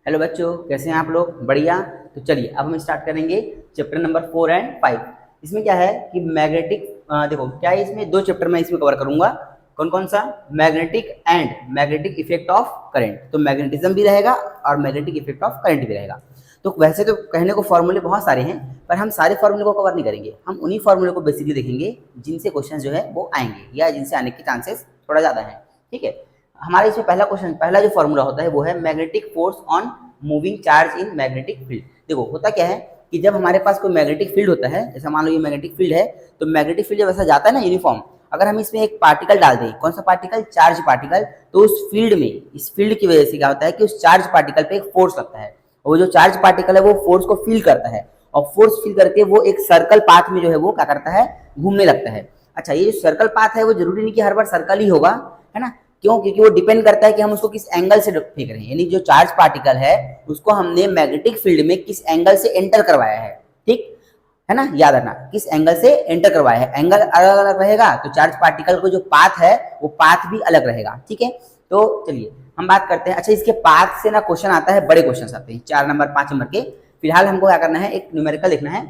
Hello बच्चों, कैसे हैं आप लोग? बढ़िया। तो चलिए अब हम स्टार्ट करेंगे चैप्टर नंबर 4 एंड 5। इसमें क्या है कि मैग्नेटिक, देखो क्या है, इसमें दो चैप्टर मैं इसमें कवर करूंगा। कौन कौन सा? Magnetic and magnetic effect of current. तो मैग्नेटिज्म भी रहेगा और मैग्नेटिक इफेक्ट ऑफ करंट भी रहेगा। तो वैसे तो कहने को फॉर्मूले बहुत सारे हैं, पर हम सारे फॉर्मूले को कवर नहीं करेंगे। हम उन्हीं फॉर्मूले को बेसिकली देखेंगे जिनसे क्वेश्चन जो है वो आएंगे या जिनसे आने के चांसेस थोड़ा ज़्यादा है। ठीक है, हमारे इसमें पहला क्वेश्चन, पहला जो फॉर्मूला होता है वो है magnetic force on moving charge in magnetic field. देखो होता क्या है कि जब हमारे पास कोई मैग्नेटिक फील्ड होता है, जैसा मान लो ये मैग्नेटिक फील्ड है, तो मैग्नेटिक फील्ड जब ऐसा जाता है ना यूनिफॉर्म, अगर हम इसमें एक पार्टिकल डाल दें, कौन सा पार्टिकल? चार्ज पार्टिकल, तो उस फील्ड में, इस फील्ड की वजह से क्या होता है कि उस चार्ज पार्टिकल पे एक फोर्स लगता है, और वो जो चार्ज पार्टिकल है वो फोर्स को फील करता है, और फोर्स फील करके वो एक सर्कल पाथ में जो है वो क्या करता है, घूमने लगता है। अच्छा, ये जो सर्कल पाथ है वो जरूरी नहीं कि हर बार सर्कल ही होगा, है ना? क्यों? क्योंकि वो डिपेंड करता है कि हम उसको किस एंगल से फेंक रहे हैं, यानी जो चार्ज पार्टिकल है उसको हमने मैग्नेटिक फील्ड में किस एंगल से एंटर करवाया है। ठीक है ना, याद रखना किस एंगल से एंटर करवाया है। एंगल अलग अलग रहेगा तो चार्ज पार्टिकल को जो पाथ है वो पाथ भी अलग रहेगा। ठीक है, तो चलिए हम बात करते हैं। अच्छा, इसके पाथ से ना क्वेश्चन आता है, बड़े क्वेश्चन आते हैं 4 नंबर 5 नंबर के। फिलहाल हमको क्या करना है, एक न्यूमेरिकल लिखना है।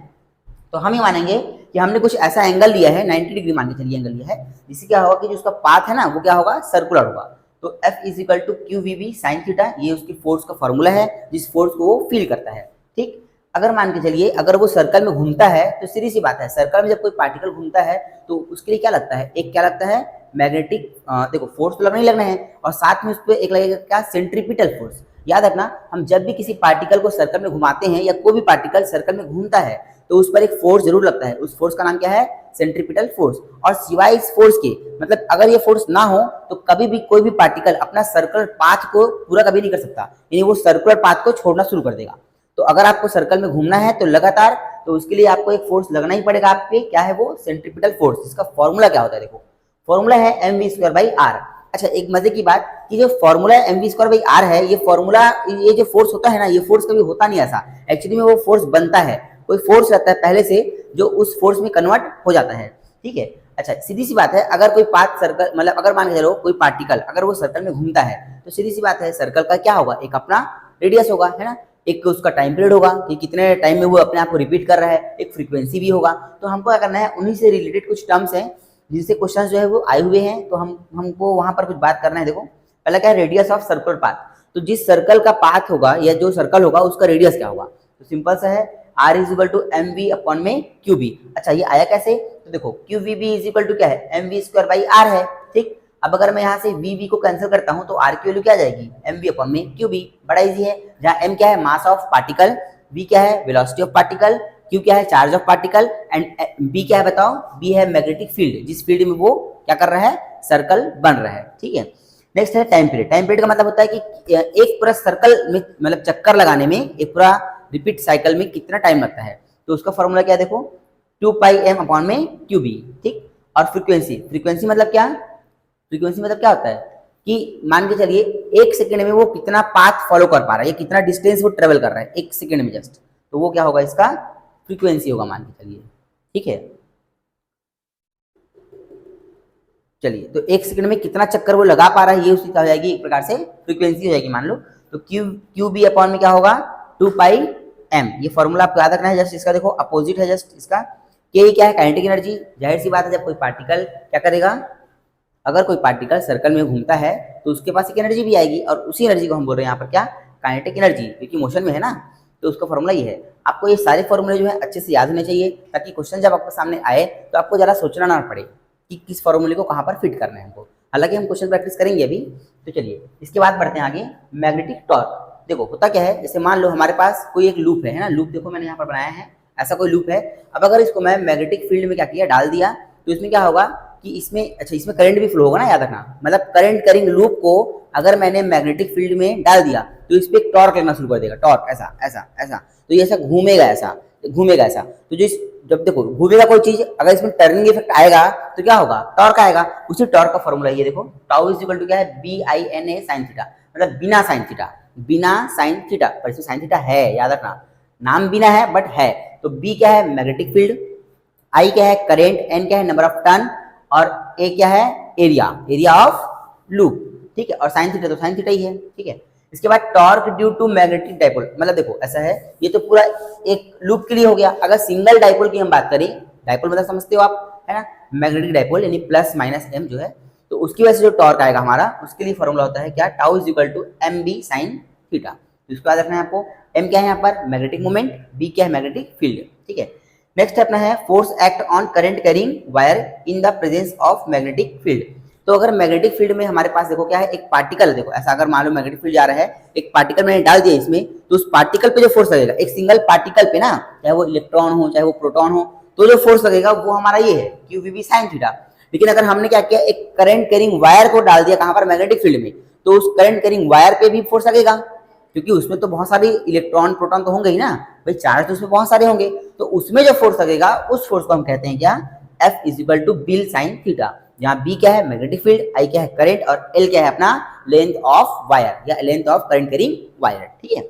तो हम ये मानेंगे कि हमने कुछ ऐसा एंगल लिया है, 90 डिग्री मान के चलिए एंगल लिया है, जिससे क्या होगा कि जो उसका पाथ है ना वो क्या होगा, सर्कुलर होगा। तो F is equal to Q V B sine theta, ये उसकी फोर्स का फॉर्मूला है जिस फोर्स को वो फील करता है। ठीक, अगर मान के चलिए अगर वो सर्कल में घूमता है तो सीधी सी बात है, सर्कल में जब कोई पार्टिकल घूमता है तो उसके लिए क्या लगता है, एक क्या लगता है मैग्नेटिक, देखो फोर्स तो लगना ही लगना है, और साथ में उस पर एक लगेगा क्या, सेंट्रीपिटल फोर्स। याद रखना, हम जब भी किसी पार्टिकल को सर्कल में घुमाते हैं या कोई भी पार्टिकल सर्कल में घूमता है तो उस पर एक फोर्स जरूर लगता है। उस फोर्स का नाम क्या है, सेंट्रीपिटल फोर्स। और सिवाय इस फोर्स के, मतलब अगर ये फोर्स ना हो तो कभी भी कोई भी पार्टिकल अपना सर्कुलर पाथ को पूरा कभी नहीं कर सकता, यानी वो सर्कुलर पाथ को छोड़ना शुरू कर देगा। तो अगर आपको सर्कल में घूमना है तो लगातार, तो उसके लिए आपको एक फोर्स लगना ही पड़ेगा आप पे, क्या है वो, सेंट्रीपिटल फोर्स। इसका फॉर्मूला क्या होता है, देखो फॉर्मूला है mv²/r। अच्छा, एक मजे की बात कि जो फॉर्मूला mv²/r है, ये फॉर्मूला, ये जो फोर्स होता है ना, ये फोर्स कभी होता नहीं ऐसा, एक्चुअली में वो फोर्स बनता है, कोई फोर्स रहता है पहले से जो उस फोर्स में कन्वर्ट हो जाता है। ठीक है, अच्छा सीधी सी बात है, अगर कोई पाथ सर्कल, मतलब अगर मान के चलो कोई पार्टिकल अगर वो सर्कल में घूमता है तो सीधी सी बात है सर्कल का क्या होगा, एक अपना रेडियस होगा, है ना, एक उसका टाइम पीरियड होगा कि कितने टाइम में वो अपने आप को रिपीट कर रहा है, एक फ्रीक्वेंसी भी होगा। तो हमको क्या करना है, उन्हीं से रिलेटेड कुछ टर्म्स हैं जिनसे क्वेश्चन जो है वो आए हुए हैं, तो हमको वहां पर कुछ बात करना है। देखो पहला क्या है, रेडियस ऑफ सर्कुलर पाथ। तो जिस सर्कल का पाथ होगा या जो सर्कल होगा उसका रेडियस क्या होगा, तो सिंपल सा है, r is equal to M V upon में क्यू बी। अच्छा, ये आया कैसे, तो देखो Q V B is equal to क्या है, mv²/r है। ठीक, अब अगर मैं यहाँ से वी को कैंसिल करता हूँ तो r की वैल्यू क्या आ जाएगी, mv अपॉन में क्यू बी। बड़ा इजी है, जहाँ m क्या है, मास ऑफ पार्टिकल, v क्या है, वेलोसिटी ऑफ पार्टिकल, q क्या है, charge of particle, and b क्या है बताओ, b है मैग्नेटिक फील्ड, जिस फील्ड में वो क्या कर रहा है, सर्कल बन रहा है। ठीक है, नेक्स्ट है टाइम पीरियड। टाइम पीरियड का मतलब होता है कि एक पूरा सर्कल में, मतलब चक्कर लगाने में, एक पूरा रिपीट साइकिल में कितना टाइम लगता है। तो उसका फॉर्मूला क्या है, देखो 2πm अपॉन में क्यू बी। ठीक, और फ्रीक्वेंसी, फ्रीक्वेंसी मतलब क्या, फ्रीक्वेंसी मतलब क्या होता है कि मान के चलिए एक सेकंड में वो कितना पाथ फॉलो कर पा रहा है, ये कितना डिस्टेंस वो ट्रेवल कर रहा है एक सेकंड में जस्ट, तो वो क्या होगा, इसका फ्रीक्वेंसी होगा मान के चलिए। ठीक है, चलिए तो एक सेकंड में कितना चक्कर वो लगा पा रहा है, ये उसकी क्या हो जाएगी, एक प्रकार से फ्रीक्वेंसी हो जाएगी मान लो। तो क्यू बी अपॉन में क्या होगा, 2πm। ये फॉर्मूला आपको याद रखना है, जस्ट इसका देखो अपोजिट है जस्ट इसका। के क्या है, काइनेटिक एनर्जी। जाहिर सी बात है जब कोई पार्टिकल क्या करेगा, अगर कोई पार्टिकल सर्कल में घूमता है तो उसके पास एक एनर्जी भी आएगी, और उसी एनर्जी को हम बोल रहे हैं यहाँ पर क्या, काइनेटिक एनर्जी, क्योंकि मोशन में है ना। तो उसका फॉर्मूला ये है। आपको ये सारे फॉर्मूले जो है अच्छे से याद होने चाहिए, ताकि क्वेश्चन जब आपके सामने आए तो आपको ज़रा सोचना ना पड़े कि किस फॉर्मूले को कहाँ पर फिट करना है हमको। हालांकि हम क्वेश्चन प्रैक्टिस करेंगे अभी। तो चलिए इसके बाद बढ़ते हैं आगे, मैग्नेटिक टॉर्क। देखो होता क्या है, जैसे मान लो हमारे पास कोई एक लूप है ना, लूप देखो मैंने यहाँ पर बनाया है, ऐसा कोई लूप है। अब अगर इसको मैं मैग्नेटिक फील्ड में क्या किया, डाल दिया, तो इसमें क्या होगा कि इसमें, अच्छा इसमें करंट भी फ्लो होगा ना, याद रखना, मतलब करंट करिंग लूप को अगर मैंने मैग्नेटिक फील्ड में डाल दिया तो इस पर टॉर्क लगना शुरू कर देगा, टॉर्क, ऐसा ऐसा ऐसा। तो ये ऐसा घूमेगा, ऐसा घूमेगा ऐसा। तो जो जब देखो घूमेगा कोई चीज, अगर इसमें टर्निंग इफेक्ट आएगा तो क्या होगा, टॉर्क आएगा। उसी टॉर्क का फॉर्मूला ये देखो, टाउ इज इक्वल टू क्या है, BINA साइन थीटा, मतलब बिना साइन थीटा, बिना साइन थीटा, पर इसमें साइन थीटा है, याद रखना, नाम बिना है बट है। तो बी क्या है, मैग्नेटिक फील्ड, आई क्या है, करेंट, एन क्या है, नंबर ऑफ टर्न, और ए क्या है, एरिया, एरिया ऑफ लूप। ठीक है, और साइन थीटा तो साइन थीटा ही है। ठीक है, इसके बाद torque due to magnetic dipole, मतलब देखो ऐसा है, ये तो पूरा एक लूप के लिए हो गया। अगर सिंगल डाइपोल की हम बात करें, डाइपोल मतलब समझते हो आप, है ना, मैग्नेटिक डाइपोल यानी प्लस माइनस एम जो है, तो उसकी वजह से जो टॉर्क आएगा हमारा, उसके लिए फॉर्मूला होता है क्या, tau is equal to M B sine theta. तो इसको याद रखना है आपको। एम क्या है यहाँ पर, मैग्नेटिक मोमेंट, बी क्या है, मैग्नेटिक फील्ड, ठीक है। नेक्स्ट अपना है force act on current carrying wire in the presence of magnetic field. तो अगर मैग्नेटिक फील्ड में हमारे पास देखो क्या है, एक पार्टिकल है, देखो ऐसा अगर मान लो मैग्नेटिक फील्ड जा रहा है, एक पार्टिकल मैंने डाल दिया इसमें, तो उस पार्टिकल पे जो फोर्स लगेगा, एक सिंगल पार्टिकल पे ना, चाहे वो इलेक्ट्रॉन हो चाहे वो प्रोटॉन हो, तो जो फोर्स लगेगा वो हमारा ये है Q V B sine theta. लेकिन अगर हमने क्या किया, एक करंट कैरिंग वायर को डाल दिया कहां पर, मैग्नेटिक फील्ड में, तो उस करंट कैरिंग वायर पे भी फोर्स लगेगा, क्योंकि उसमें तो बहुत सारे इलेक्ट्रॉन प्रोटॉन तो होंगे ही ना भाई, चार्ज तो उसमें बहुत सारे होंगे, तो उसमें जो फोर्स लगेगा उस फोर्स को हम कहते हैं क्या, F is equal to BIL sine theta, जहां B क्या है मैग्नेटिक फील्ड, I क्या है करंट, और L क्या है अपना लेंथ ऑफ वायर या length of current carrying wire, ठीक है।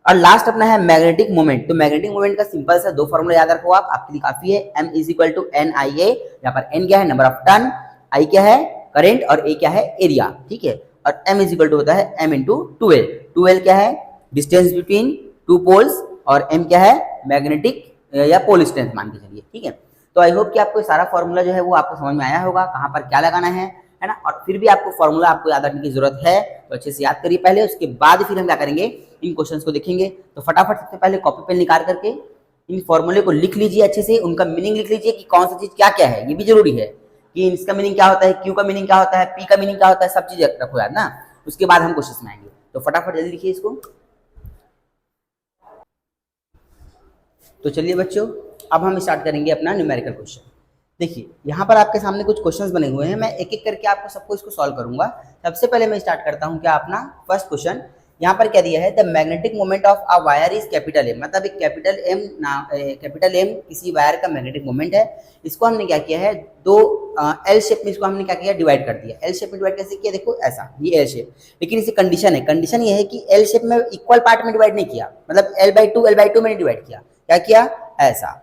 और लास्ट अपना है मैग्नेटिक मोमेंट। तो मैग्नेटिक मोमेंट का सिंपल सा दो फॉर्मूला याद रखो आप, आपके लिए काफी है। M is equal to N I A, यहाँ पर N क्या है नंबर ऑफ टर्न, I क्या है करंट, और A क्या है एरिया, ठीक है। और M इज इक्वल टू होता है M इंटू 2L। 2L क्या है डिस्टेंस बिटवीन टू पोल्स, और M क्या है मैग्नेटिक या पोल डिस्टेंस मान के चलिए, ठीक है। तो आई होप कि आपको सारा फॉर्मूला जो है वो आपको समझ में आया होगा, कहाँ पर क्या लगाना है ना। और फिर भी आपको फॉर्मूला आपको याद रखने की जरूरत है, तो अच्छे से याद करिए पहले, उसके बाद फिर हम क्या करेंगे, इन क्वेश्चंस को देखेंगे। तो फटाफट सबसे पहले कॉपी पेन निकाल करके इन फॉर्मूले को लिख लीजिए अच्छे से, उनका मीनिंग लिख लीजिए कि कौन सा चीज क्या क्या है, ये भी जरूरी है कि इसका मीनिंग क्या होता है, क्यू का मीनिंग क्या होता है, पी का मीनिंग क्या होता है, सब चीज रखो याद ना। उसके बाद हम क्वेश्चन में आएंगे, तो फटाफट जल्दी लिखिए इसको। तो चलिए बच्चों, अब हम स्टार्ट करेंगे अपना न्यूमेरिकल क्वेश्चन। देखिए यहाँ पर आपके सामने कुछ क्वेश्चंस बने हुए हैं, मैं एक एक करके आपको सबको इसको सॉल्व करूंगा। सबसे पहले मैं स्टार्ट करता हूँ क्या अपना फर्स्ट क्वेश्चन। यहाँ पर क्या दिया है, the magnetic moment of a wire is capital M, मतलब एक कैपिटल एम किसी वायर का मैग्नेटिक मोमेंट है। इसको हमने क्या किया है, दो एल शेप में इसको हमने क्या किया, डिवाइड कर दिया। एल शेप में डिवाइड कैसे किया, देखो ऐसा, ये एल शेप, लेकिन इसे कंडीशन है, कंडीशन ये है कि एल शेप में इक्वल पार्ट में डिवाइड नहीं किया, मतलब L/2 में डिवाइड किया। क्या किया, ऐसा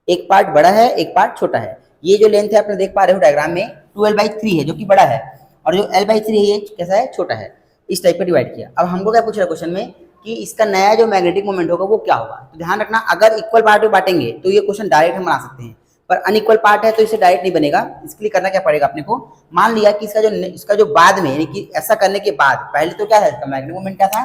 एक पार्ट बड़ा है एक पार्ट छोटा है। ये जो लेंथ है आपने देख पा रहे हो डायग्राम में 2L/3 है जो कि बड़ा है, और जो L/3 है ये कैसा है, छोटा है। इस टाइप का डिवाइड किया। अब हमको क्या पूछ रहा है क्वेश्चन में कि इसका नया जो मैग्नेटिक मोमेंट होगा वो क्या होगा। तो ध्यान रखना, अगर इक्वल पार्ट में बांटेंगे तो ये क्वेश्चन डायरेक्ट हम बना सकते हैं, पर अनइक्वल पार्ट है तो इसे डायरेक्ट नहीं बनेगा। इसके लिए करना क्या पड़ेगा अपने को, मान लिया कि इसका जो बाद में, यानी कि ऐसा करने के बाद, पहले तो क्या है इसका मैग्नेटिक मोमेंट क्या था,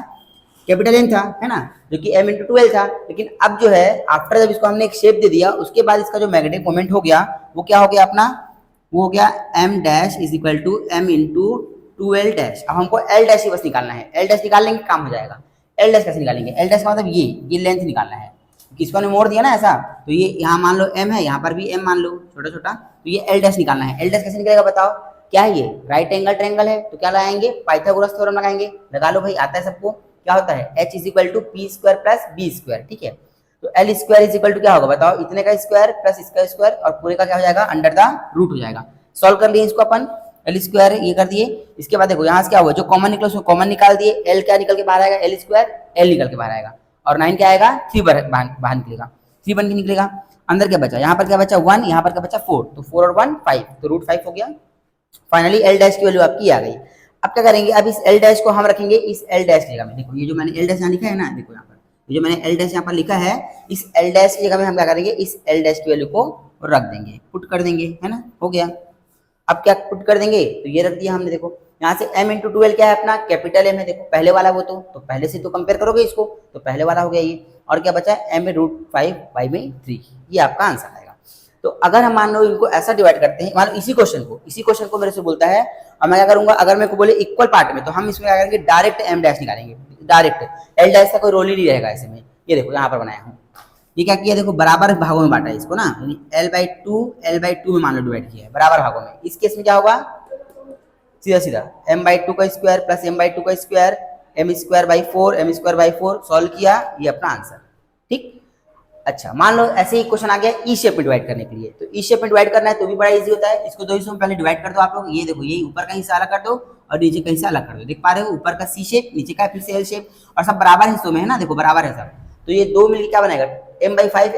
कैपिटल एम था, है ना, जो कि M इंटू 12 था। लेकिन अब जो है आफ्टर जब इसको हमने एक शेप दे दिया, उसके बाद इसका जो मैग्नेटिक मोमेंट हो गया वो क्या हो गया अपना, वो हो गया M dash is equal to M into 2L dash. अब हमको L डैश ही बस निकालना है, L डैश निकाल लेंगे काम हो जाएगा। L डैश कैसे निकालेंगे, L डैश का मतलब ये लेंथ निकालना है, किसको हमने मोड़ दिया ना ऐसा, तो ये यहाँ मान लो M है, यहाँ पर भी M मान लो छोटा छोटा, तो ये L डैश निकालना है। L डैश कैसे निकलेगा बताओ, क्या है ये राइट एंगल ट्रायंगल है, तो क्या लगाएंगे, पाइथागोरस थ्योरम लगाएंगे। लगा लो भाई, आता है सबको, क्या होता है H is equal to P square plus B square, ठीक है। तो L square is equal to क्या होगा बताओ, इतने का स्क्वायर प्लस इसका स्क्वायर, और पूरे का क्या हो जाएगा, अंडर द रूट हो जाएगा। सॉल्व कर लिए इसको अपन, L स्क्वायर ये कर दिए। इसके बाद देखो यहाँ से क्या हुआ, जो कॉमन निकला उसको कॉमन निकाल दिए, L क्या निकल के बाहर आएगा, L स्क्वायर L निकल के बाहर आएगा, और 9 क्या आएगा, 3 बाहर निकलेगा, 3 बन के निकलेगा। अंदर क्या बचा, यहाँ पर क्या बचा 1, यहाँ पर क्या बचा 4, तो 4 और 1 5, तो रूट 5 हो गया। फाइनली L डैश की वैल्यू आपकी आ गई। अब क्या करेंगे, अब इस L डैश को हम रखेंगे इस L डैश की जगह में। देखो ये जो मैंने L डैश यहाँ लिखा है ना, देखो यहाँ पर ये जो मैंने L डैश यहाँ पर लिखा है, इस L डैश की जगह में हम क्या करेंगे, इस L डैश की वैल्यू को रख देंगे, पुट कर देंगे, है ना, हो गया। अब क्या पुट कर देंगे, तो ये रख दिया हमने। देखो यहाँ से M इंटू 2L क्या है अपना, कैपिटल M है, देखो पहले वाला वो तो पहले से तो कंपेयर करोगे इसको, तो पहले वाला हो गया ये, और क्या बचा है M√5/3, ये आपका आंसर आएगा। तो अगर हम मान लो इनको ऐसा डिवाइड करते हैं, मान लो इसी क्वेश्चन को मेरे से बोलता है, और मैं क्या करूंगा, अगर मेरे को बोले इक्वल पार्ट में, तो हम इसमें क्या करेंगे, डायरेक्ट M डैश निकालेंगे, डायरेक्ट L डैश का कोई रोल ही नहीं रहेगा ऐसे में। ये देखो यहाँ पर बनाया हूँ, ये क्या किया, देखो बराबर भागों में बांटा है इसको ना, L/2 में मान लो डिवाइड किया है बराबर भागों में। इस केस में क्या होगा, सीधा सीधा M/2 का स्क्वायर प्लस M/2 का स्क्वायर, M²/4 सॉल्व किया, ये अपना आंसर, ठीक। अच्छा मान लो ऐसे ही क्वेश्चन आ गया ई शेप में डिवाइड करने के लिए, तो ई शेप में डिवाइड करना है तो भी बड़ा इजी होता है। इसको दो हिस्सों में पहले डिवाइड कर दो आप लोग, ये देखो यही ऊपर का हिस्सा अलग कर दो और नीचे का हिस्सा अलग कर दो। देख पा रहे हो, ऊपर का सी शेप, नीचे का फिर से एल शेप, और सब बराबर हिस्सों में है ना, देखो बराबर है सब। तो ये दो मिलकर क्या बनेगा, M/5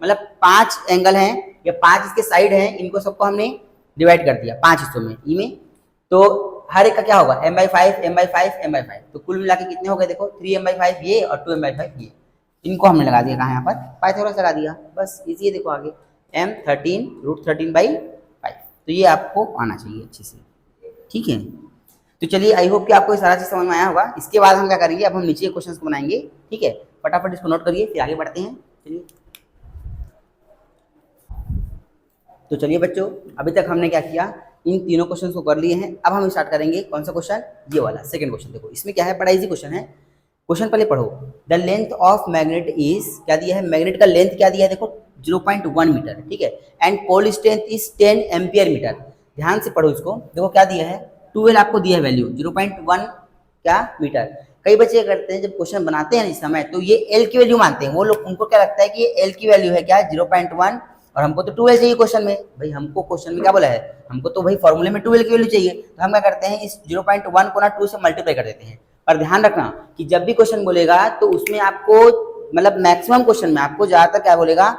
मतलब 5 एंगल हैं या 5 इसके साइड हैं, इनको सबको हमने डिवाइड कर दिया 5 हिस्सों में ई में। तो हर एक का क्या होगा m/5 m/5 m/5, तो कुल मिला के कितने हो गए देखो 3m/5 ये और 2m/5 ये, इनको हमने लगा दिया कहाँ यहाँ पर पाइथागोरस लगा दिया, बस इजी है। देखो आगे m13√13/5, तो ये आपको आना चाहिए अच्छे से, ठीक है। तो चलिए आई होप कि आपको सारा चीज समझ में आया होगा। इसके बाद हम क्या करेंगे, अब हम नीचे क्वेश्चंस को बनाएंगे, ठीक है। फटाफट इसको नोट करिए फिर आगे बढ़ते हैं। चलिए तो चलिए बच्चों, अभी तक हमने क्या किया, इन तीनों क्वेश्चंस को कर लिए हैं। अब हम स्टार्ट करेंगे कौन सा क्वेश्चन, ये वाला सेकंड क्वेश्चन। देखो इसमें क्या है, बड़ा इजी क्वेश्चन है। क्वेश्चन पहले पढ़ो। The length of magnet is, क्या दिया है, मैग्नेट का लेंथ क्या दिया है देखो 0.1 मीटर, ठीक है। And pole strength is 10 ampere metre. ध्यान से पढ़ो इसको, देखो क्या दिया है 12 आपको दिया है वैल्यू, 0.1 क्या मीटर। कई बच्चे करते हैं जब क्वेश्चन बनाते हैं इस समय तो ये एल की वैल्यू मानते हैं, वो लोग, उनको क्या लगता है कि ये एल की वैल्यू है क्या 0.1 और हमको तो 12 चाहिए क्वेश्चन में। भाई हमको क्वेश्चन में क्या बोला है, हमको तो भाई फॉर्मूले में 12 की वैल्यू चाहिए, तो हम क्या करते हैं इस 0.1 को ना 2 से मल्टीप्लाई कर देते हैं। पर ध्यान रखना कि जब भी क्वेश्चन बोलेगा तो उसमें आपको मतलब मैक्सिमम क्वेश्चन में आपको ज्यादातर क्या बोलेगा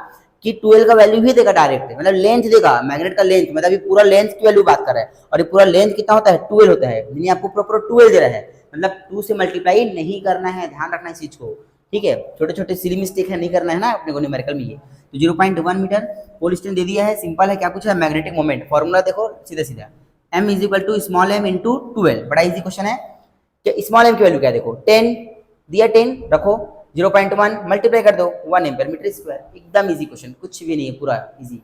कि 12 का वैल्यू ही देगा डायरेक्ट, मतलब लेंथ देगा, मैग्नेट का लेंथ, मतलब ये पूरा लेंथ की वैल्यू बात कर रहा है और ये पूरा लेंथ कितना होता है 12 होता है, यानी आपको प्रॉपर 12 दे रहा है, मतलब 2 से मल्टीप्लाई नहीं करना है, ध्यान रखना इस चीज को, ठीक है। छोटे छोटे सिली मिस्टेक है, नहीं करना है ना अपने को न्यूमेरिकल में। ये तो 0.1 मीटर पोल स्ट्रेंथ दे दिया है, सिंपल है। क्या पूछा है, मैग्नेटिक मोमेंट, फॉर्मूला देखो सीधा सीधा m = स्मॉल m × 12, बड़ा इजी क्वेश्चन है। स्मॉल m की वैल्यू क्या है देखो 10 दिया, 10 रखो, 0.1 मल्टीप्लाई कर दो 1 एम्पियर मीटर स्क्वायर, एकदम इजी क्वेश्चन, कुछ भी नहीं है, पूरा इजी।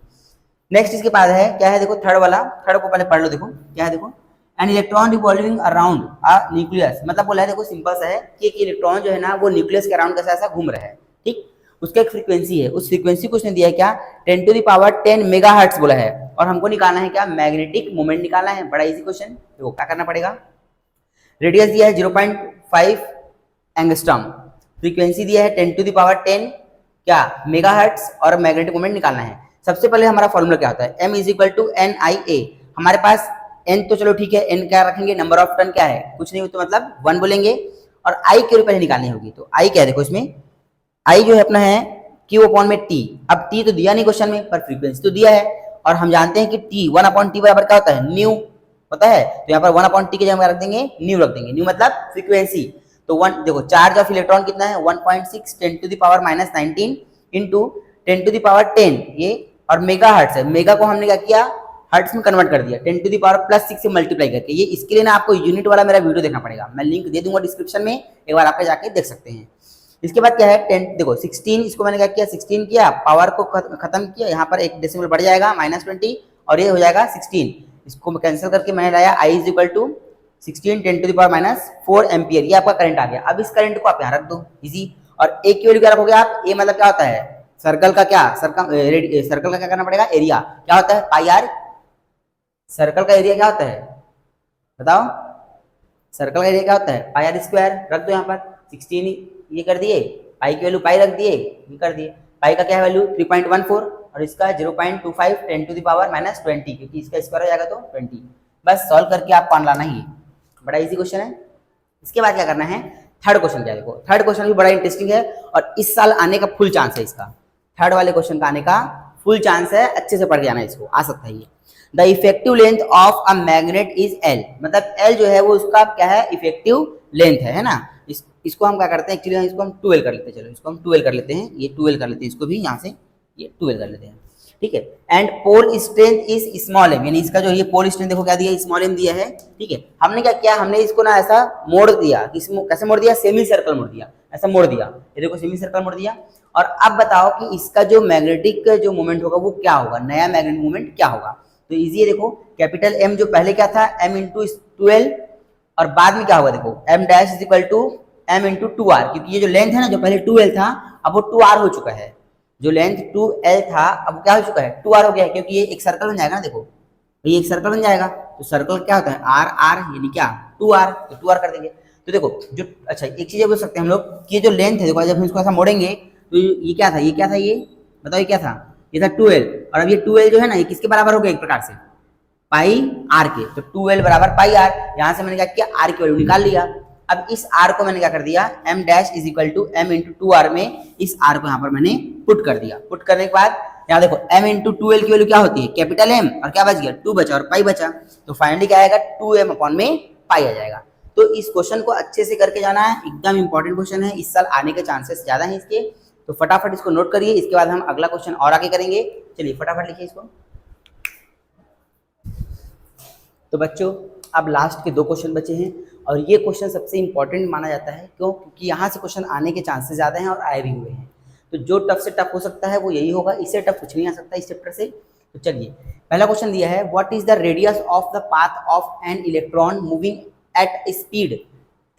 नेक्स्ट इसके बाद है क्या है देखो थर्ड वाला, थर्ड को पहले पढ़ लो। देखो क्या है, देखो an electron revolving around a nucleus, मतलब बोला है देखो सिंपल सा है कि एक इलेक्ट्रॉन जो है ना वो न्यूक्लियस के अराउंड कैसा ऐसा घूम रहा है, ठीक। उसका एक फ्रीक्वेंसी है, उस फ्रीक्वेंसी को उसने दिया है क्या 10⁻10 मेगाहर्ट्ज बोला है, और हमको निकालना है क्या मैग्नेटिक मोमेंट निकालना है। बड़ा इजी क्वेश्चन, देखो क्या करना पड़ेगा, रेडियस दिया है 0.5 एंगस्ट्रॉम, फ्रीक्वेंसी दिया है 10⁻10 क्या मेगाहर्ट्ज, और मैग्नेटिक मोमेंट निकालना है। सबसे पहले हमारा फॉर्मूला क्या होता है, m = NIA। हमारे पास n तो चलो ठीक है, n क्या रखेंगे, नंबर ऑफ टर्न क्या है, कुछ नहीं तो मतलब 1 बोलेंगे, और i के रूप में निकालनी होगी। तो i क्या है देखो, इसमें i जो है अपना है Q/T। अब t तो दिया नहीं क्वेश्चन में, पर फ्रीक्वेंसी तो दिया है, और हम जानते हैं कि t 1/t बराबर क्या होता है, न्यू होता है। तो यहाँ पर 1/t के जगह रख देंगे न्यू, रख देंगे न्यू मतलब फ्रीक्वेंसी। तो 1 देखो चार्ज ऑफ इलेक्ट्रॉन कितना है 1.6 10⁻⁻19 इंटू 10⁻10 ये, और मेगा हर्ट्ज है, मेगा को हमने क्या किया हर्ट्ज में कन्वर्ट कर दिया 10⁻+6 से मल्टीप्लाई करके। ये इसके लिए ना आपको यूनिट वाला मेरा वीडियो देखना पड़ेगा, मैं लिंक दे दूंगा डिस्क्रिप्शन में, एक बार आप जाके देख सकते हैं। इसके बाद क्या है 10 देखो 16, इसको मैंने क्या किया 16 किया, पावर को खत्म किया, यहाँ पर एक डेसिमल बढ़ जाएगा -20 और ये हो जाएगा 16, इसको कैंसिल करके मैंने लाया I = 16 10⁻⁻4 एम्पियर, ये आपका करंट आ गया। अब इस करंट को आप यहाँ रख दो इजी, और ए की वैल्यू क्या रखोगे आप, ए मतलब क्या होता है सर्कल का, क्या सर्कल का क्या करना पड़ेगा एरिया, क्या होता है πr, सर्कल का एरिया क्या होता है बताओ, सर्कल का एरिया क्या होता है πr², रख दो यहाँ पर 16 ये कर दिए, पाई की वैल्यू पाई रख दिए, ये कर दिए, पाई का क्या है वैल्यू 3.14 और इसका 0.25 10⁻⁻20, क्योंकि इसका स्क्वायर हो जाएगा तो 20। बस सॉल्व करके आप पान लाना ही, बड़ा इजी क्वेश्चन है। इसके बाद क्या करना है, थर्ड क्वेश्चन क्या है देखो, थर्ड क्वेश्चन भी बड़ा इंटरेस्टिंग है और इस साल आने का फुल चांस है इसका, थर्ड वाले क्वेश्चन का आने का फुल चांस है, अच्छे से पढ़ के आना इसको, आ सकता है ये। The effective length of a magnet is L, मतलब L जो है वो उसका क्या है इफेक्टिव लेंथ है ना। इसको हम क्या करते हैं एक्चुअली, इसको हम 12 कर लेते हैं, चलो इसको हम 12 कर लेते हैं, ये 12 कर लेते हैं, इसको भी यहाँ से ये 12 कर लेते हैं, ठीक है। And pole strength is small m, यानी इसका जो ये पोल स्ट्रेंथ देखो क्या दिया स्मॉल m दिया है, ठीक है। हमने क्या किया, हमने इसको ना ऐसा मोड़ दिया, कैसे मोड़ दिया, सेमी सर्कल मोड़ दिया, ऐसा मोड़ दिया, ये देखो सेमी सर्कल मोड़ दिया। और अब बताओ कि इसका जो मैग्नेटिक जो मोमेंट होगा वो क्या होगा, नया मैग्नेटिक मोमेंट क्या होगा। तो इजी है, देखो कैपिटल M जो पहले क्या था m × 12 और बाद में क्या होगा देखो m' = m × 2r, क्योंकि ये जो लेंथ है ना जो पहले 2l था अब वो 2r हो चुका है, जो लेंथ 2l था अब क्या हो चुका है 2r हो गया है, क्योंकि ये एक सर्कल बन जाएगा ना, देखो ये एक सर्कल बन जाएगा, तो सर्कल क्या होता है r यानी क्या 2r, तो 2r कर देंगे। तो देखो जो अच्छा एक चीज बोल सकते हैं हम लोग कि ये जो लेंथ है देखो जब हम इसको ऐसा मोड़ेंगे तो ये क्या था, ये क्या था, ये बताओ ये क्या था, ये था 2l, और अब ये 2l जो है ना ये किसके बराबर हो गया एक प्रकार से πr के, तो 2l = πr, यहाँ से मैंने क्या किया r की वैल्यू निकाल लिया। अब इस r को मैंने क्या कर दिया m' = m × 2r में इस r को यहाँ पर मैंने पुट कर दिया। पुट करने के बाद यहाँ देखो m × 2l की वैल्यू क्या होती है कैपिटल M, और क्या बच गया 2 बचा और पाई बचा, तो फाइनली क्या आएगा 2m/में पाई आ जाएगा। तो इस क्वेश्चन को अच्छे से करके जाना है, एकदम इंपॉर्टेंट क्वेश्चन है, इस साल आने के चांसेस ज़्यादा हैं इसके, तो फटाफट इसको नोट करिए। इसके बाद हम अगला क्वेश्चन और आगे करेंगे। चलिए फटाफट लिखिए इसको। तो बच्चों अब लास्ट के 2 क्वेश्चन बचे हैं और ये क्वेश्चन सबसे इंपॉर्टेंट माना जाता है। क्यों? क्योंकि यहाँ से क्वेश्चन आने के चांसेस ज़्यादा हैं और आए भी हुए हैं। तो जो टफ से टफ हो सकता है वो यही होगा, इससे टफ कुछ नहीं आ सकता इस चैप्टर से। तो चलिए पहला क्वेश्चन दिया है, what is the radius of the path of an electron moving at speed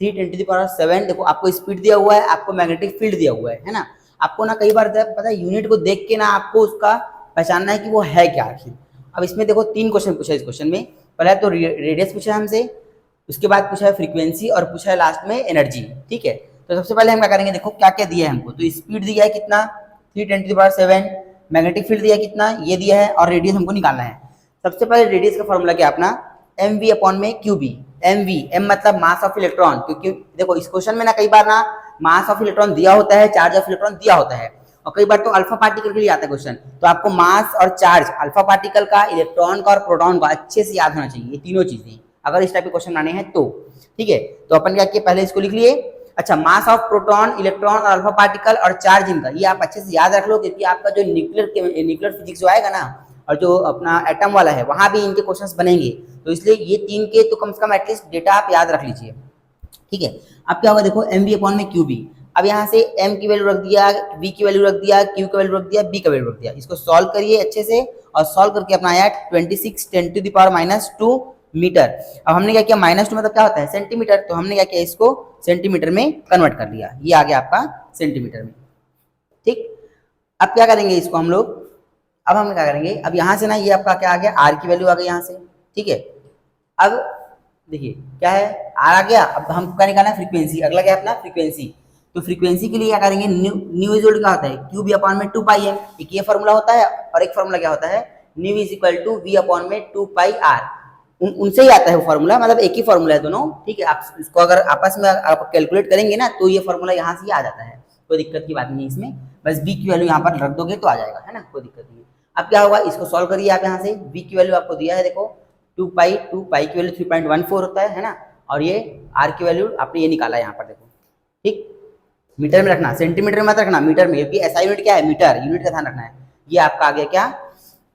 3×10⁷। देखो आपको स्पीड दिया हुआ है, आपको मैग्नेटिक फील्ड दिया हुआ है ना। आपको ना कई बार पता है यूनिट को देख के ना आपको उसका पहचानना है कि वो है क्या आखिर। अब इसमें देखो 3 क्वेश्चन पूछा है इस क्वेश्चन में। पहले तो रेडियस पूछा है हमसे, उसके बाद पूछा है फ्रीक्वेंसी और पूछा है लास्ट में एनर्जी। ठीक है, तो सबसे पहले हम क्या करेंगे, देखो क्या क्या दिया है हमको। तो स्पीड दिया है कितना 3×10⁷, मैग्नेटिक फील्ड दिया है कितना ये दिया है, और रेडियस हमको निकालना है। सबसे पहले रेडियस का फॉर्मूला क्या अपना mv/qb। m मतलब मास ऑफ इलेक्ट्रॉन, क्योंकि देखो इस क्वेश्चन में ना कई बार ना मास ऑफ इलेक्ट्रॉन दिया होता है, चार्ज ऑफ इलेक्ट्रॉन दिया होता है, और कई बार तो अल्फा पार्टिकल के लिए आता है क्वेश्चन। तो आपको मास और चार्ज अल्फा पार्टिकल का, इलेक्ट्रॉन का और प्रोटॉन का अच्छे से याद होना चाहिए, ये तीनों चीजें अगर इस टाइप के क्वेश्चन आने हैं तो। ठीक है, तो अपन क्या किए पहले इसको लिख लिए। अच्छा, मास ऑफ प्रोटॉन, इलेक्ट्रॉन और अल्फा पार्टिकल और चार्ज इनका, ये आप अच्छे से याद रख लो, क्योंकि आपका जो न्यूक्लियर फिजिक्स जो आएगा ना और जो अपना एटम वाला है वहां भी इनके क्वेश्चंस बनेंगे। तो इसलिए ये 3 के तो कम से कम एटलीस्ट डेटा आप याद रख लीजिए। ठीक है, अब क्या होगा देखो mv/qb। अब यहाँ से m की वैल्यू रख दिया, v की वैल्यू रख दिया, q की वैल्यू रख दिया, b का वैल्यू रख दिया। इसको सॉल्व करिए अच्छे से, और सॉल्व करके अपना आया 26×10⁻²मीटर। अब हमने क्या किया, -2 मतलब क्या होता है सेंटीमीटर, तो हमने क्या किया इसको सेंटीमीटर में कन्वर्ट कर लिया, ये आ गया आपका सेंटीमीटर में। ठीक, अब क्या करेंगे इसको हम लोग, अब हम क्या करेंगे, अब यहाँ से ना ये आपका क्या आ गया r की वैल्यू आ गई यहाँ से। ठीक है, अब देखिए क्या है r आ गया। अब हम क्या निकालना है फ्रीक्वेंसी, अगला क्या है अपना फ्रीक्वेंसी। तो फ्रीक्वेंसी के लिए क्या करेंगे, न्यू इज क्या होता है qb/2πm, एक ये फॉर्मूला होता है, और एक फॉर्मूला क्या होता है new is equal to v/2πr। उनसे ही आता है वो फॉर्मूला, मतलब एक ही फॉर्मूला है दोनों। ठीक है, आप इसको अगर आपस में आप कैलकुलेट करेंगे ना तो ये फॉर्मूला यहाँ से ही आ जाता है, कोई दिक्कत की बात नहीं है इसमें। बस b की वैल्यू यहाँ पर रख दोगे तो आ जाएगा, है ना, कोई दिक्कत नहीं है। अब क्या होगा, इसको सॉल्व करिए आप। यहाँ से v की वैल्यू आपको दिया है, देखो 2π की वैल्यू 3.14 होता है ना, और ये r की वैल्यू आपने ये निकाला है यहाँ पर देखो। ठीक, मीटर में रखना, सेंटीमीटर में मत रखना, मीटर में, क्योंकि ऐसा यूनिट क्या है मीटर, यूनिट का ध्यान रखना है। ये आपका आ गया क्या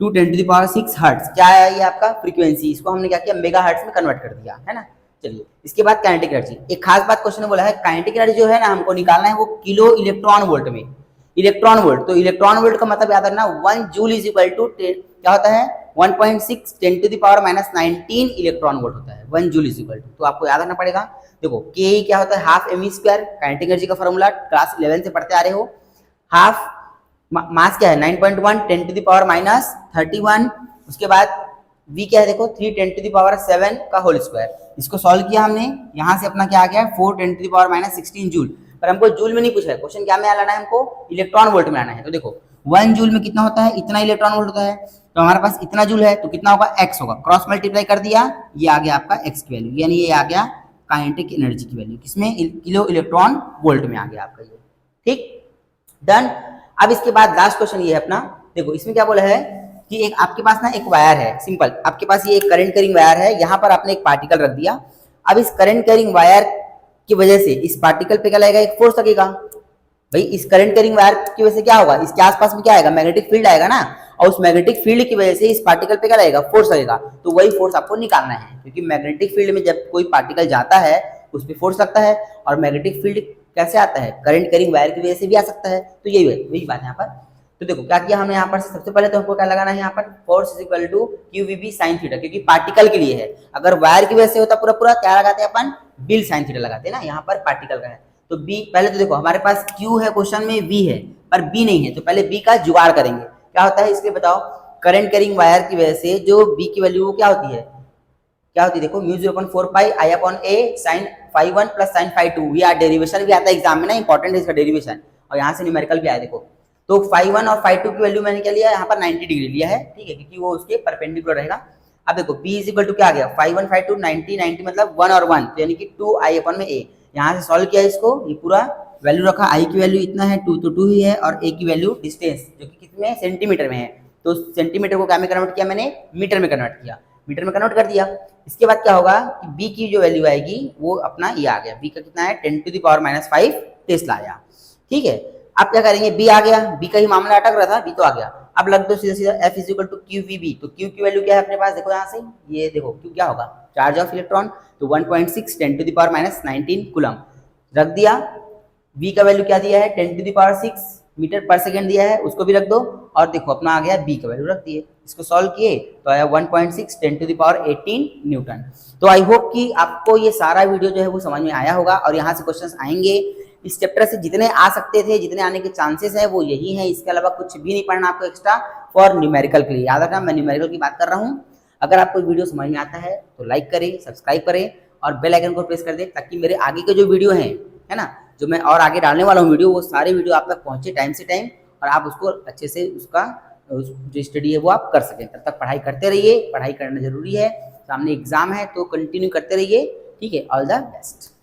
2×10⁶ हर्ट्ज, क्या है ये आपका फ्रीक्वेंसी। इसको हमने क्या किया मेगा हर्ट्ज में कन्वर्ट कर दिया, है ना। चलिए इसके बाद काइनेटिक एनर्जी, एक खास बात क्वेश्चन में बोला है, काइनेटिक एनर्जी जो है ना हमको निकालना है वो किलो इलेक्ट्रॉन वोल्ट में। इलेक्ट्रॉन वोल्ट, तो इलेक्ट्रॉन वोल्ट का मतलब याद रखना 1 जूल इज इक्वल टू क्या होता है 1.6 10⁻⁻19 इलेक्ट्रॉन वोल्ट होता है 1 जूल इज इक्वल टू। तो आपको याद रखना पड़ेगा। देखो के क्या होता है हाफ mv², काइनेटिक एनर्जी का फॉर्मूला क्लास 11 से पढ़ते आ रहे हो। हाफ मास क्या है 9.1 10⁻31, उसके बाद v क्या है देखो 3 10⁻7 का होल स्क्वायर। इसको सॉल्व किया हमने, यहाँ से अपना क्या आ गया 4 10⁻16 जूल। पर हमको जूल में नहीं पूछा है क्वेश्चन, क्या में लाना है हमको इलेक्ट्रॉन वोल्ट में लाना है। तो देखो 1 जूल में कितना होता है, इतना इलेक्ट्रॉन वोल्ट होता है, तो हमारे पास इतना जूल है तो कितना होगा x होगा, क्रॉस मल्टीप्लाई कर दिया, ये आ गया आपका x की वैल्यू, यानी ये आ गया काइनेटिक एनर्जी की वैल्यू, किसमें किलो इलेक्ट्रॉन वोल्ट में आ गया आपका ये। ठीक, डन। अब इसके बाद लास्ट क्वेश्चन ये है अपना, देखो इसमें क्या बोला है कि एक आपके पास ना एक वायर है, सिंपल आपके पास ये एक करंट कैरिंग वायर है, यहाँ पर आपने एक पार्टिकल रख दिया। अब इस करंट कैरिंग वायर की वजह से इस पार्टिकल पे क्या लगेगा, एक फोर्स लगेगा। भाई इस करंट कैरिंग वायर की वजह से क्या होगा, इसके आसपास में क्या आएगा मैग्नेटिक फील्ड आएगा ना, और उस मैग्नेटिक फील्ड की वजह से इस पार्टिकल पे क्या लगेगा फोर्स लगेगा। तो वही फोर्स आपको निकालना है, क्योंकि मैग्नेटिक फील्ड में जब कोई पार्टिकल जाता है उस पर फोर्स लगता है, और मैग्नेटिक फील्ड कैसे आता है करंट कैरिंग वायर की वजह से भी आ सकता है। तो यही बात है यहाँ पर। तो देखो क्या किया हमने यहाँ पर, सबसे पहले तो हमको क्या लगाना है यहाँ पर force is equal to QVB sin theta, क्योंकि पार्टिकल के लिए है। अगर वायर की वजह से होता पूरा पूरा क्या लगाते हैं अपन बिल sin थीटा लगाते हैं ना, यहाँ पर पार्टिकल का है तो B। पहले तो देखो हमारे पास Q है क्वेश्चन में, V है पर B नहीं है, तो पहले B का जुगाड़ करेंगे। क्या होता है इसलिए बताओ, करंट कैरिंग वायर की वजह से जो B की वैल्यू क्या होती है, क्या होती है देखो μ0.4π I/a sin φ1 प्लस sin φ2। ये डेरिवेशन भी आता है एग्जाम में ना, इंपॉर्टेंट है इसका डेरिवेशन, और यहाँ से न्यूमेरिकल भी आया देखो। तो φ1 और φ2 की वैल्यू मैंने क्या लिया यहाँ पर 90 डिग्री लिया है, ठीक है, क्योंकि वो उसके परपेंडिकुलर रहेगा। अब देखो B इज इक्वल टू क्या आ गया φ1 φ2 90 मतलब 1 और 1, तो यानी कि 2I/a। यहाँ से सॉल्व किया इसको, ये पूरा वैल्यू रखा, I की वैल्यू इतना है 2 तो 2 ही है, और A की वैल्यू डिस्टेंस जो कि कितने सेंटीमीटर में है, तो सेंटीमीटर को क्या में कन्वर्ट किया मैंने मीटर में कन्वर्ट किया। मीटर में कन्वर्ट कर दिया। इसके बाद क्या होगा कि बी की जो वैल्यू आएगी वो अपना ये आ गया, बी का कितना है 10⁻⁵ टेस्ला आया। ठीक है, अब क्या करेंगे, बी आ गया, बी का ही मामला अटक रहा था, बी तो आ गया। अब लग दो सीधा सीधा F is equal to Q V B. तो क्यू की वैल्यू क्या है अपने पास, देखो यहाँ से, ये देखो क्यू क्या होगा, चार्ज ऑफ इलेक्ट्रॉन, तो 1.6 10⁻⁹ कूलम रख दिया। वी का वैल्यू क्या दिया है 10⁻⁶ मीटर पर सेकेंड दिया है, उसको भी रख दो। और देखो अपना आ गया बी का वैल्यू रख दिए, इसको सॉल्व किए तो आया 1.6 10⁻18 न्यूटन। तो आई होप कि आपको ये सारा वीडियो जो है वो समझ में आया होगा और यहाँ से क्वेश्चंस आएंगे। इस चैप्टर से जितने आ सकते थे, जितने आने के चांसेस है वो यही है, इसके अलावा कुछ भी नहीं पढ़ना आपको एक्स्ट्रा फॉर न्यूमेरिकल के लिए। याद रखना मैं न्यूमेरिकल की बात कर रहा हूँ। अगर आपको वीडियो समझ में आता है तो लाइक करें, सब्सक्राइब करें और बेल आइकन को प्रेस कर दें, ताकि मेरे आगे के जो वीडियो हैं, है ना, जो मैं और आगे डालने वाला हूँ वीडियो, वो सारे वीडियो आप तक पहुँचे टाइम से टाइम और आप उसको अच्छे से उसका जो स्टडी है वो आप कर सकें। तब तक पढ़ाई करते रहिए, पढ़ाई करना जरूरी है, सामने एग्जाम है तो कंटिन्यू करते रहिए। ठीक है, ऑल द बेस्ट।